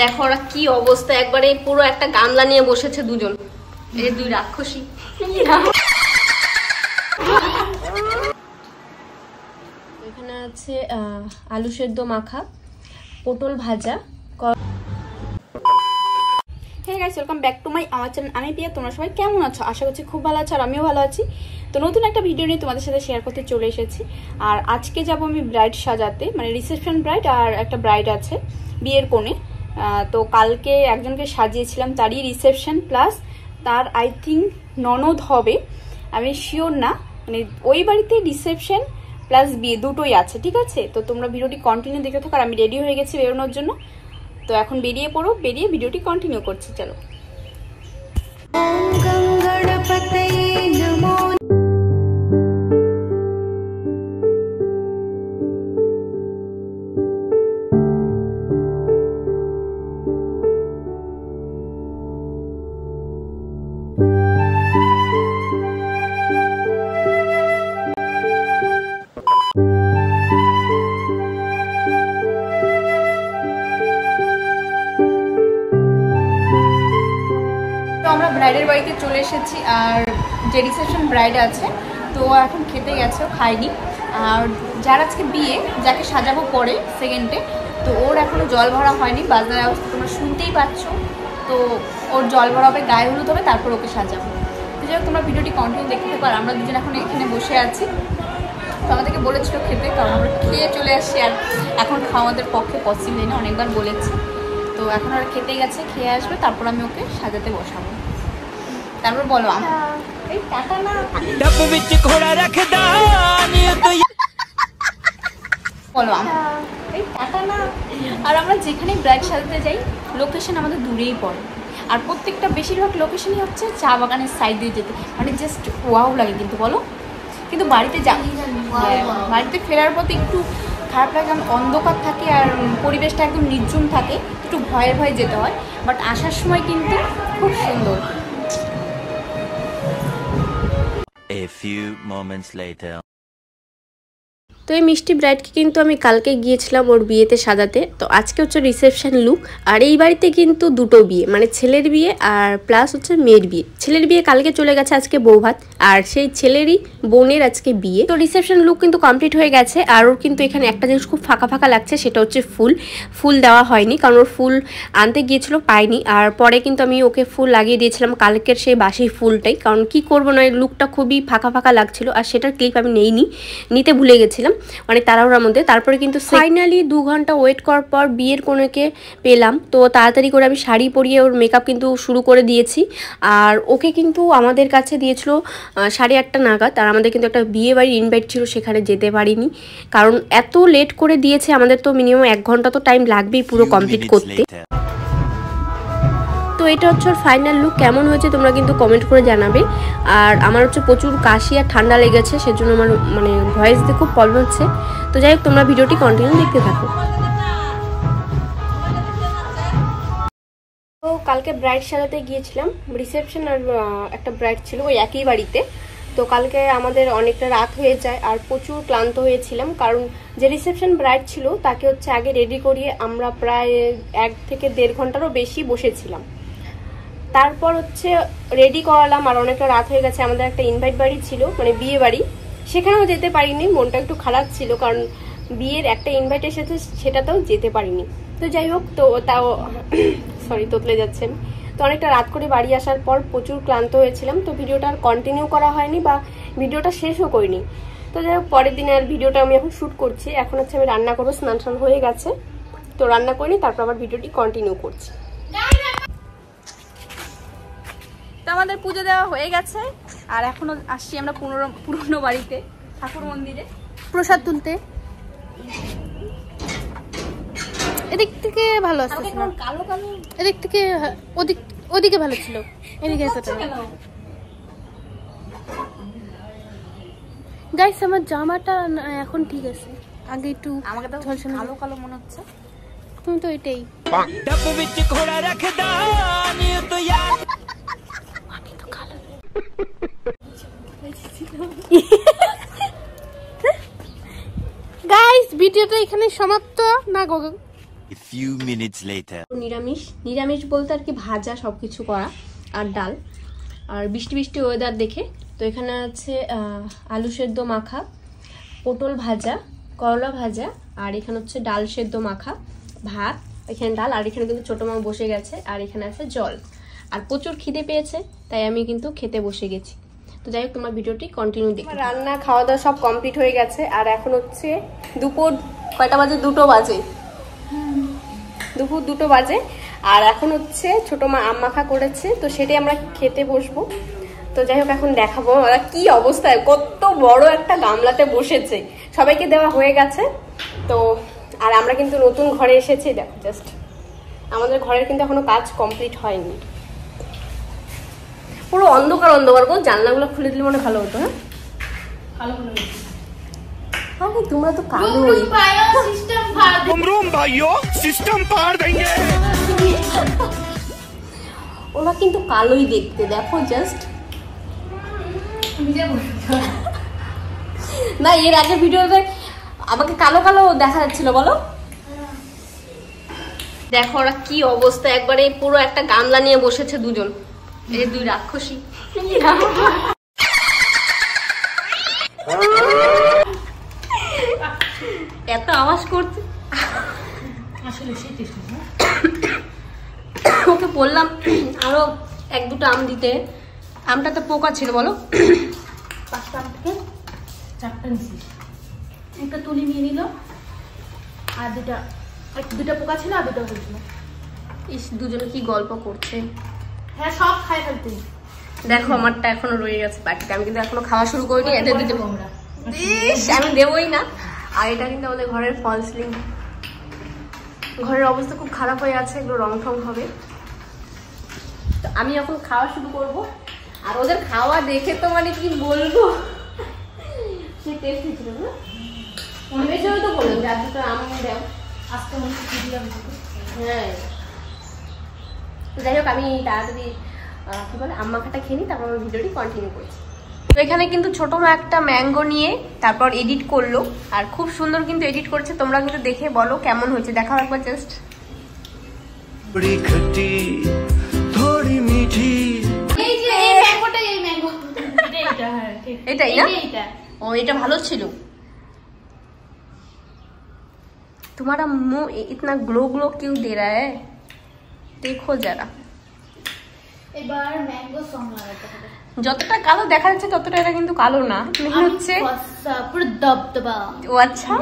দেখো ওরা কি অবস্থা, একবারে পুরো একটা গামলা নিয়ে বসেছে দুজন, এই দুই রাক্ষসী। এখানে আছে আলু সেদ্ধ মাখা, পটল ভাজা। হ্যাঁ guys, welcome back to my আমার চ্যানেল। আমি প্রিয়া, তোমরা সবাই কেমন আছো? আশা করছি খুব ভালো আছো, আর আমিও ভালো আছি। তো নতুন একটা ভিডিও নিয়ে তোমাদের সাথে শেয়ার করতে চলে এসেছি। আর আজকে যাব আমি ব্রাইড সাজাতে, মানে রিসেপশন ব্রাইড, আর একটা ব্রাইড আছে বিয়ের কোণে। তো কালকে একজনকে সাজিয়েছিলাম, তারই রিসেপশন প্লাস তার আই থিঙ্ক ননদ হবে, আমি শিওর না, মানে ওই বাড়িতে রিসেপশন প্লাস বিয়ে দুটোই আছে, ঠিক আছে? তো তোমরা ভিডিওটি কন্টিনিউ দেখতে থাকো। আর আমি রেডি হয়ে গেছি বেরোনোর জন্য, তো এখন বেরিয়ে পড়ো, বেরিয়ে ভিডিওটি কন্টিনিউ করছি, চলো। আমরা ব্রাইডের বাড়িতে চলে এসেছি, আর যে রিসেপশন ব্রাইড আছে তো এখন খেতে গেছে, খায়নি। আর যার আজকে বিয়ে, যাকে সাজাবো পরে সেকেন্ডে, তো ওর এখনো জল ভরা হয়নি, বাজনার অবস্থা তোমরা শুনতেই পাচ্ছ। তো ওর জল ভরা হবে, গায়ে হলুদ হবে, তারপর ওকে সাজাবো। তো যাই হোক, তোমরা ভিডিওটি কন্টিনিউ দেখতে থাকো। আর আমরা দুজন এখন এখানে বসে আছি। তো আমাদেরকে বলেছিল খেতে, কারণ আমরা খেয়ে চলে আসছি, আর এখন খাওয়া আমাদের পক্ষে পসিবল না, অনেকবার বলেছি। তো এখন ওরা খেতে গেছে, খেয়ে আসবে, তারপর আমি ওকে সাজাতে বসাবো। তারপর বলো, বলো আর আমরা যেখানে ব্রাইড সাজাতে যাই, লোকেশন আমাদের দূরেই পড়ে, আর প্রত্যেকটা বেশিরভাগ লোকেশনই হচ্ছে চা বাগানের সাইড দিয়ে যেতে, মানে জাস্ট ওয়াও লাগে। কিন্তু বলো, কিন্তু বাড়িতে বাড়িতে ফেরার পথে একটু খারাপ লাগে, কারণ অন্ধকার থাকে আর পরিবেশটা একদম নির্জুম থাকে, একটু ভয়ে ভয়ে যেতে হয়। বাট আসার সময় কিন্তু খুব সুন্দর। A few moments later. তো এই মিষ্টি ব্রাইডকে কিন্তু আমি কালকে গিয়েছিলাম ওর বিয়েতে সাজাতে। তো আজকে হচ্ছে রিসেপশন লুক। আর এই বাড়িতে কিন্তু দুটো বিয়ে, মানে ছেলের বিয়ে আর প্লাস হচ্ছে মেয়ের বিয়ে। ছেলের বিয়ে কালকে চলে গেছে, আজকে বৌভাত, আর সেই ছেলেরই বোনের আজকে বিয়ে। তো রিসেপশন লুক কিন্তু কমপ্লিট হয়ে গেছে। আর ওর কিন্তু এখানে একটা জিনিস খুব ফাঁকা ফাঁকা লাগছে, সেটা হচ্ছে ফুল দেওয়া হয়নি, কারণ ওর ফুল আনতে গিয়েছিল, পাইনি। আর পরে কিন্তু আমি ওকে ফুল লাগিয়ে দিয়েছিলাম কালকের সেই বাসি ফুলটাই, কারণ কি করবো না, লুকটা খুবই ফাঁকা ফাঁকা লাগছিল। আর সেটার ক্লিপ আমি নিতে ভুলে গেছিলাম, মানে তাড়াহুড়ার মধ্যে। তারপরে কিন্তু ফাইনালি 2 ঘন্টা ওয়েট করার পর বিয়ের কোণেকে পেলাম। তো তাড়াতাড়ি করে আমি শাড়ি পরিয়ে ওর মেকআপ কিন্তু শুরু করে দিয়েছি। আর ওকে কিন্তু আমাদের কাছে দিয়েছিল 8:30 নাগাদ। আর আমাদের কিন্তু একটা বিয়ে বাড়ির ইনভাইট ছিল, সেখানে যেতে পারিনি, কারণ এত লেট করে দিয়েছে। আমাদের তো মিনিমাম 1 ঘন্টা তো টাইম লাগবেই পুরো কমপ্লিট করতে। তো এটা হচ্ছে ওর ফাইনাল লুক। কেমন হয়েছে তোমরা কিন্তু কমেন্ট করে জানাবে। আর আমার হচ্ছে প্রচুর কাশি আর ঠান্ডা লেগেছে, সেজন্য আমার মানে ভয়েস দিতে খুব প্রবলেম হচ্ছে। তো যাই হোক, তোমরা ভিডিওটি কন্টিনিউ দেখতে থাকো। তো কালকে ব্রাইড সাজাতে গিয়েছিলাম, রিসেপশন আর একটা ব্রাইড ছিল ওই একই বাড়িতে। তো কালকে আমাদের অনেকটা রাত হয়ে যায়, আর প্রচুর ক্লান্ত হয়েছিলাম, কারণ যে রিসেপশন ব্রাইড ছিল তাকে হচ্ছে আগে রেডি করিয়ে আমরা প্রায় 1 থেকে 1.5 ঘন্টারও বেশি বসেছিলাম। তারপর হচ্ছে রেডি করালাম, আর অনেকটা রাত হয়ে গেছে। আমাদের একটা ইনভাইট বাড়ি ছিল, মানে বিয়ে বাড়ি, সেখানেও যেতে পারিনি, মনটা একটু খারাপ ছিল, কারণ বিয়ের একটা ইনভাইট এসেছে, সেটাতেও যেতে পারিনি। তো যাই হোক, তো তাও সরি তোতলে যাচ্ছে। তো অনেকটা রাত করে বাড়ি আসার পর প্রচুর ক্লান্ত হয়েছিলাম, তো ভিডিওটা আর কন্টিনিউ করা হয়নি, বা ভিডিওটা শেষও করিনি। তো যাই হোক, পরের দিনে আর ভিডিওটা আমি এখন শ্যুট করছি। এখন হচ্ছে আমি রান্না করবো, স্নান হয়ে গেছে, তো রান্না করিনি, তারপর আবার ভিডিওটি কন্টিনিউ করছি। আমাদের পুজো দেওয়া হয়ে গেছে, আর এখনো আসছি আমরা পুরনো বাড়িতে ঠাকুর মন্দিরে প্রসাদ তুলতে। এদিক থেকে ভালো আসছে, কালো কালো, এদিক থেকে ওদিকে ভালো ছিল, এদিকে গাইস আমার জামাটা এখন ঠিক আছে, আগে একটু আমাকে তো কালো কালো মনে হচ্ছে। তুমি তো এটাই গাইস, ভিডিওটা এখানে সমাপ্ত না গো। A few minutes later. নিরামিষ নিরামিষ বলতে আর কি ভাজা সব কিছু করা আর ডাল আর বৃষ্টি বৃষ্টি ওয়েদার দেখে তো এখানে আছে আলু সেদ্ধ মাখা, পটল ভাজা, করলা ভাজা আর এখানে হচ্ছে ডাল সেদ্ধ মাখা, ভাত, এখানে ডাল আর এখানে কিন্তু ছোটো মা বসে গেছে আর এখানে আছে জল আর প্রচুর খিদে পেয়েছে তাই আমি কিন্তু খেতে বসে গেছি। তো যাই হোক তোমার ভিডিওটি কন্টিনিউ দেখো। রান্না খাওয়া দাওয়া সব কমপ্লিট হয়ে গেছে আর এখন হচ্ছে দুপুর কয়টা বাজে? 2টো বাজে, দুপুর 2টো বাজে আর এখন হচ্ছে ছোটো মা আম মাখা করেছে তো সেটাই আমরা খেতে বসবো। তো যাই হোক এখন দেখাবো ওরা কি অবস্থায়, কত বড় একটা গামলাতে বসেছে, সবাইকে দেওয়া হয়ে গেছে। তো আর আমরা কিন্তু নতুন ঘরে এসেছি, দেখো জাস্ট আমাদের ঘরের কিন্তু এখনো কাজ কমপ্লিট হয়নি, পুরো অন্ধকার অন্ধকার গো। জানলাগুলো খুলে দিলে মনে ভালো হতো। হ্যাঁ আরে তোমরা তো কালোই। ওরা কিন্তু কালোই দেখতে, দেখো জাস্ট। না এর আগে ভিডিওতে আমাকে কালো কালো দেখা যাচ্ছিল, বলো। দেখো ওরা কি অবস্থা, একবারে পুরো একটা গামলা নিয়ে বসেছে দুজন, এই দুই রাক্ষসী। এত আওয়াজ করছে, ওকে বললাম আরো 1-2টা আম দিতে, আমটা তো পোকা ছিল, বলো। 5টা আম থেকে 4টা নিছি, একটা তুলি নিয়ে নিল আর দুটা পোকা ছিল আর 2টা হয়েছিল। ইস দুজনে কি গল্প করছে। হ্যাঁ সব খাই ফেলতে। দেখো আমারটা এখনো রয়ে গেছে বাকিটা, আমি কিন্তু এখনো খাওয়া শুরু করিনি। এটা দিতে আমি দেবই না। আর এটা কিন্তু আমাদের ঘরের ফল সিলিং, ঘরের অবস্থা খুব খারাপ হয়ে আছে, এগুলো রং ঠং হবে। তো আমি এখন খাওয়া শুরু করব আর ওদের খাওয়া দেখে তো মানে কি বলবো, সে টেস্টি ছিল না। অনেক সময় তো বললাম যে আজকে আম দাও, আজকে মনে হ্যাঁ। যাই হোক আমি তাড়াতাড়ি কি বলে আম মাখাটা খেয়ে নিই, তারপর আমি ভিডিওটি কন্টিনিউ করছি। তো এখানে কিন্তু ছোট মা একটা ম্যাঙ্গো নিয়ে তারপর এডিট করলো আর খুব সুন্দর কিন্তু এডিট করেছে, তোমরা কিন্তু দেখে বলো কেমন হয়েছে, দেখাও একবার জাস্ট। थोड़ी खट्टी थोड़ी मीठी, এই যে এই ম্যাঙ্গোটা, এই ম্যাঙ্গো এটা, হ্যাঁ এটাই না? ও এটা ভালো ছিল। तुम्हारा मुंह इतना ग्लो ग्लो क्यों दे रहा है, देखो जरा। এবার ম্যাঙ্গো সং লাগাতে হবে। যতটা কালো দেখা যাচ্ছে ততটা এটা কিন্তু কালো না, মনে হচ্ছে পুরো দবদবা। ও আচ্ছা।